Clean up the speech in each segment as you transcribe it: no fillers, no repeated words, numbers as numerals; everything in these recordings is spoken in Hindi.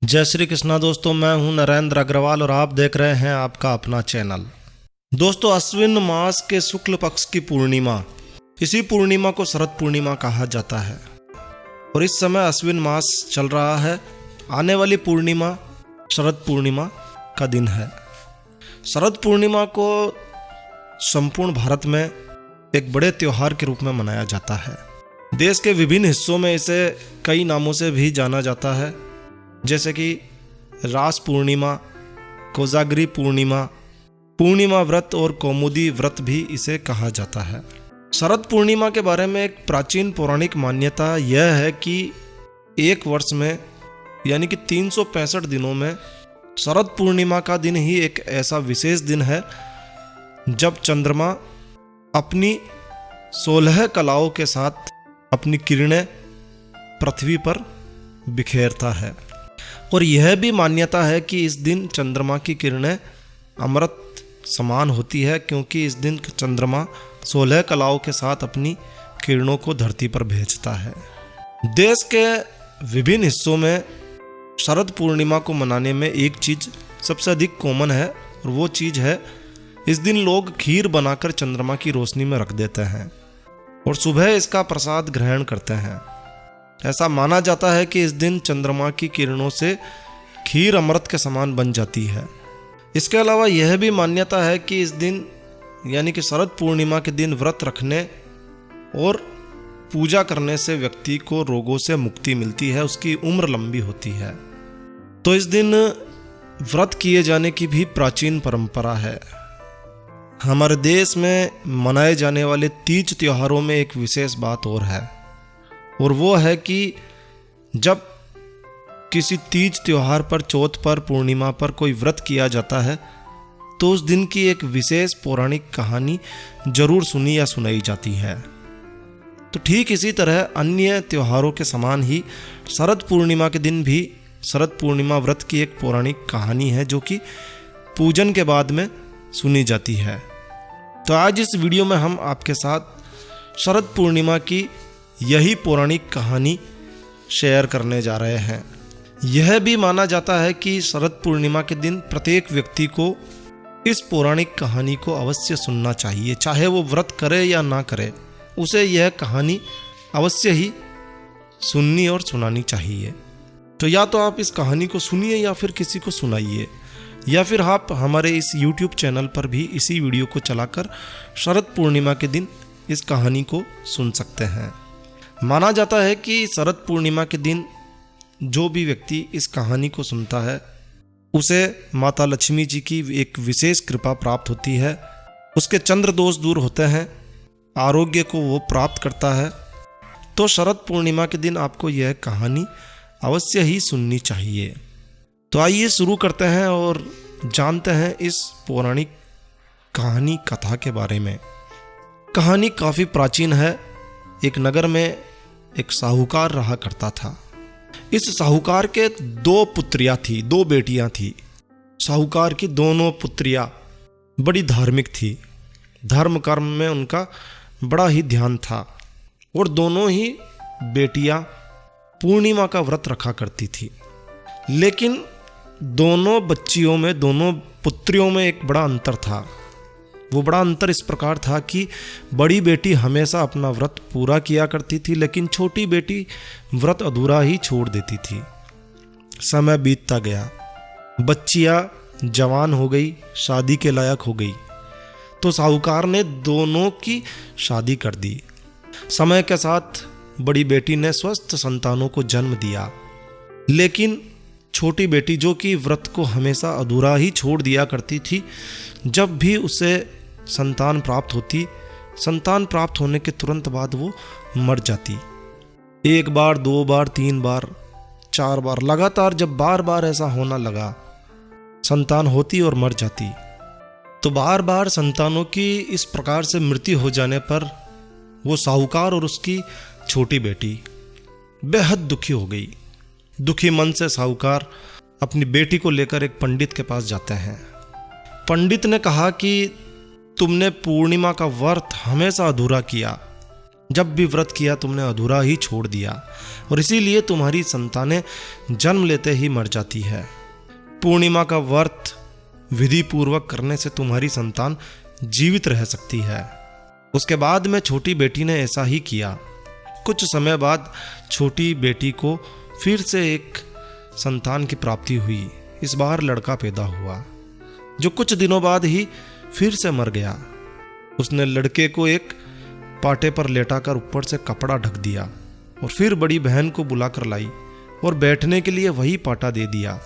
जय श्री कृष्णा दोस्तों, मैं हूं नरेंद्र अग्रवाल और आप देख रहे हैं आपका अपना चैनल। दोस्तों, अश्विन मास के शुक्ल पक्ष की पूर्णिमा, इसी पूर्णिमा को शरद पूर्णिमा कहा जाता है और इस समय अश्विन मास चल रहा है। आने वाली पूर्णिमा शरद पूर्णिमा का दिन है। शरद पूर्णिमा को संपूर्ण भारत में एक बड़े त्योहार के रूप में मनाया जाता है। देश के विभिन्न हिस्सों में इसे कई नामों से भी जाना जाता है, जैसे कि रास पूर्णिमा, कोजागरी पूर्णिमा, पूर्णिमा व्रत और कौमुदी व्रत भी इसे कहा जाता है। शरद पूर्णिमा के बारे में एक प्राचीन पौराणिक मान्यता यह है कि एक वर्ष में यानी कि 365 दिनों में शरद पूर्णिमा का दिन ही एक ऐसा विशेष दिन है जब चंद्रमा अपनी 16 कलाओं के साथ अपनी किरणें पृथ्वी पर बिखेरता है। और यह भी मान्यता है कि इस दिन चंद्रमा की किरणें अमृत समान होती है, क्योंकि इस दिन चंद्रमा 16 कलाओं के साथ अपनी किरणों को धरती पर भेजता है। देश के विभिन्न हिस्सों में शरद पूर्णिमा को मनाने में एक चीज़ सबसे अधिक कॉमन है और वो चीज़ है, इस दिन लोग खीर बनाकर चंद्रमा की रोशनी में रख देते हैं और सुबह इसका प्रसाद ग्रहण करते हैं। ऐसा माना जाता है कि इस दिन चंद्रमा की किरणों से खीर अमृत के समान बन जाती है। इसके अलावा यह भी मान्यता है कि इस दिन यानी कि शरद पूर्णिमा के दिन व्रत रखने और पूजा करने से व्यक्ति को रोगों से मुक्ति मिलती है, उसकी उम्र लंबी होती है। तो इस दिन व्रत किए जाने की भी प्राचीन परंपरा है। हमारे देश में मनाए जाने वाले तीज त्योहारों में एक विशेष बात और है, और वो है कि जब किसी तीज त्योहार पर, चौथ पर, पूर्णिमा पर कोई व्रत किया जाता है तो उस दिन की एक विशेष पौराणिक कहानी जरूर सुनी या सुनाई जाती है। तो ठीक इसी तरह अन्य त्योहारों के समान ही शरद पूर्णिमा के दिन भी शरद पूर्णिमा व्रत की एक पौराणिक कहानी है जो कि पूजन के बाद में सुनी जाती है। तो आज इस वीडियो में हम आपके साथ शरद पूर्णिमा की यही पौराणिक कहानी शेयर करने जा रहे हैं। यह भी माना जाता है कि शरद पूर्णिमा के दिन प्रत्येक व्यक्ति को इस पौराणिक कहानी को अवश्य सुनना चाहिए, चाहे वो व्रत करे या ना करे, उसे यह कहानी अवश्य ही सुननी और सुनानी चाहिए। तो या तो आप इस कहानी को सुनिए या फिर किसी को सुनाइए, या फिर आप हमारे इस YouTube चैनल पर भी इसी वीडियो को चलाकर शरद पूर्णिमा के दिन इस कहानी को सुन सकते हैं। माना जाता है कि शरद पूर्णिमा के दिन जो भी व्यक्ति इस कहानी को सुनता है उसे माता लक्ष्मी जी की एक विशेष कृपा प्राप्त होती है, उसके चंद्र दोष दूर होते हैं, आरोग्य को वो प्राप्त करता है। तो शरद पूर्णिमा के दिन आपको यह कहानी अवश्य ही सुननी चाहिए। तो आइए शुरू करते हैं और जानते हैं इस पौराणिक कहानी कथा के बारे में। कहानी काफ़ी प्राचीन है। एक नगर में एक साहूकार रहा करता था। इस साहूकार के 2 पुत्रियां थी, 2 बेटियां थी। साहूकार की दोनों पुत्रियां बड़ी धार्मिक थी, धर्म कर्म में उनका बड़ा ही ध्यान था और दोनों ही बेटियां पूर्णिमा का व्रत रखा करती थी। लेकिन दोनों बच्चियों में, दोनों पुत्रियों में एक बड़ा अंतर था। वो बड़ा अंतर इस प्रकार था कि बड़ी बेटी हमेशा अपना व्रत पूरा किया करती थी, लेकिन छोटी बेटी व्रत अधूरा ही छोड़ देती थी। समय बीतता गया, बच्चियां जवान हो गई, शादी के लायक हो गई, तो साहूकार ने दोनों की शादी कर दी। समय के साथ बड़ी बेटी ने स्वस्थ संतानों को जन्म दिया, लेकिन छोटी बेटी जो कि व्रत को हमेशा अधूरा ही छोड़ दिया करती थी, जब भी उसे संतान प्राप्त होती, संतान प्राप्त होने के तुरंत बाद वो मर जाती। 1 बार, 2 बार, 3 बार, 4 बार लगातार जब बार बार ऐसा होना लगा, संतान होती और मर जाती। तो बार बार संतानों की इस प्रकार से मृत्यु हो जाने पर वो साहूकार और उसकी छोटी बेटी बेहद दुखी हो गई। दुखी मन से साहूकार अपनी बेटी को लेकर एक पंडित के पास जाते हैं। पंडित ने कहा कि तुमने पूर्णिमा का व्रत हमेशा अधूरा किया, जब भी व्रत किया तुमने अधूरा ही छोड़ दिया और इसीलिए तुम्हारी संतानें जन्म लेते ही मर जाती है। पूर्णिमा का व्रत विधि पूर्वक करने से तुम्हारी संतान जीवित रह सकती है। उसके बाद में छोटी बेटी ने ऐसा ही किया। कुछ समय बाद छोटी बेटी को फिर से एक संतान की प्राप्ति हुई। इस बार लड़का पैदा हुआ जो कुछ दिनों बाद ही फिर से मर गया। उसने लड़के को एक पाटे पर लेटाकर ऊपर से कपड़ा ढक दिया और फिर बड़ी बहन को बुलाकर लाई और बैठने के लिए वही पाटा दे दिया।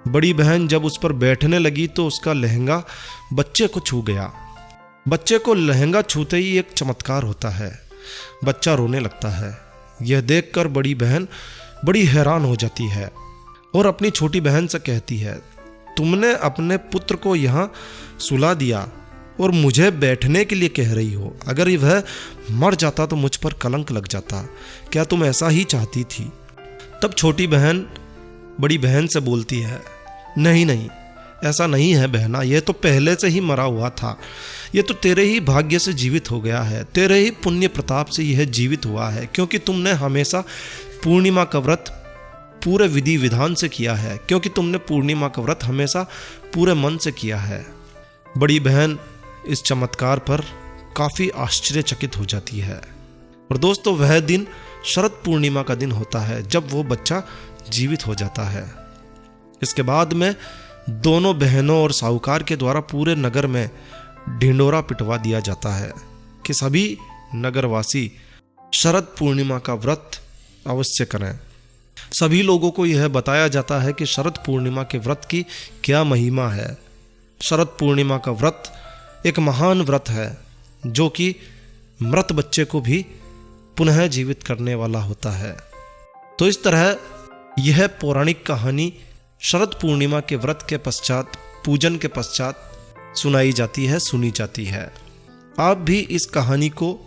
बड़ी बहन जब उस पर बैठने लगी तो उसका लहंगा बच्चे को छू गया। बच्चे को लहंगा छूते ही एक चमत्कार होता है, बच्चा रोने लगता है। यह देखकर बड़ी बहन बड़ी हैरान हो जाती है और अपनी छोटी बहन से कहती है, तुमने अपने पुत्र को यहाँ सुला दिया और मुझे बैठने के लिए कह रही हो। अगर वह मर जाता तो मुझ पर कलंक लग जाता। क्या तुम ऐसा ही चाहती थी? तब छोटी बहन बड़ी बहन से बोलती है, नहीं नहीं, ऐसा नहीं है बहना, यह तो पहले से ही मरा हुआ था। यह तो तेरे ही भाग्य से जीवित हो गया है, तेरे ही पुण्य प्रताप से यह जीवित हुआ है, क्योंकि तुमने हमेशा पूर्णिमा का व्रत पूरे विधि विधान से किया है, क्योंकि तुमने पूर्णिमा का व्रत हमेशा पूरे मन से किया है। बड़ी बहन इस चमत्कार पर काफी आश्चर्यचकित हो जाती है। और दोस्तों, वह दिन शरद पूर्णिमा का दिन होता है जब वो बच्चा जीवित हो जाता है। इसके बाद में दोनों बहनों और साहूकार के द्वारा पूरे नगर में ढिंडोरा पिटवा दिया जाता है कि सभी नगरवासी शरद पूर्णिमा का व्रत अवश्य करें। सभी लोगों को यह बताया जाता है कि शरद पूर्णिमा के व्रत की क्या महिमा है। शरद पूर्णिमा का व्रत एक महान व्रत है जो कि मृत बच्चे को भी पुनः जीवित करने वाला होता है। तो इस तरह यह पौराणिक कहानी शरद पूर्णिमा के व्रत के पश्चात, पूजन के पश्चात सुनाई जाती है, सुनी जाती है। आप भी इस कहानी को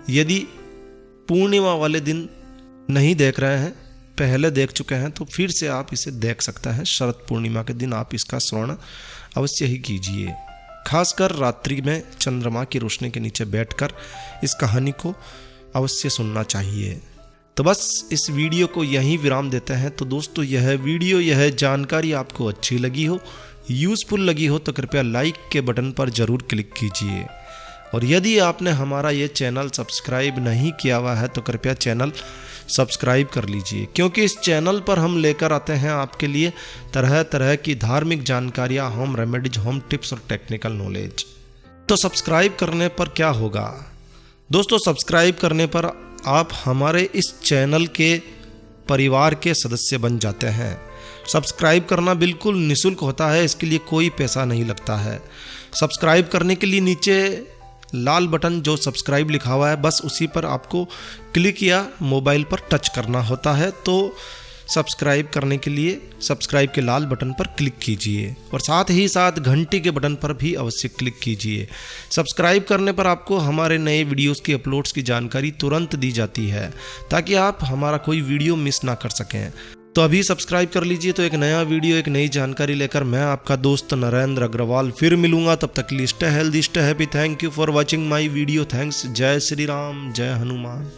यदि पूर्णिमा वाले दिन नहीं देख रहे हैं, पहले देख चुके हैं, तो फिर से आप इसे देख सकते हैं। शरद पूर्णिमा के दिन आप इसका श्रवण अवश्य ही कीजिए। खासकर रात्रि में चंद्रमा की रोशनी के नीचे बैठकर इस कहानी को अवश्य सुनना चाहिए। तो बस इस वीडियो को यहीं विराम देते हैं। तो दोस्तों, यह वीडियो, यह जानकारी आपको अच्छी लगी हो, यूज़फुल लगी हो तो कृपया लाइक के बटन पर ज़रूर क्लिक कीजिए। और यदि आपने हमारा ये चैनल सब्सक्राइब नहीं किया हुआ है तो कृपया चैनल सब्सक्राइब कर लीजिए, क्योंकि इस चैनल पर हम लेकर आते हैं आपके लिए तरह तरह की धार्मिक जानकारियाँ, होम रेमेडीज, होम टिप्स और टेक्निकल नॉलेज। तो सब्सक्राइब करने पर क्या होगा दोस्तों? सब्सक्राइब करने पर आप हमारे इस चैनल के परिवार के सदस्य बन जाते हैं। सब्सक्राइब करना बिल्कुल निःशुल्क होता है, इसके लिए कोई पैसा नहीं लगता है। सब्सक्राइब करने के लिए नीचे लाल बटन जो सब्सक्राइब लिखा हुआ है, बस उसी पर आपको क्लिक या मोबाइल पर टच करना होता है। तो सब्सक्राइब करने के लिए सब्सक्राइब के लाल बटन पर क्लिक कीजिए और साथ ही साथ घंटी के बटन पर भी अवश्य क्लिक कीजिए। सब्सक्राइब करने पर आपको हमारे नए वीडियोस की अपलोड्स की जानकारी तुरंत दी जाती है, ताकि आप हमारा कोई वीडियो मिस ना कर सकें। तो अभी सब्सक्राइब कर लीजिए। तो एक नया वीडियो, एक नई जानकारी लेकर मैं आपका दोस्त नरेंद्र अग्रवाल फिर मिलूंगा। तब तक के लिए stay healthy, stay happy. Thank you for watching my video. Thanks. जय श्री राम, जय हनुमान।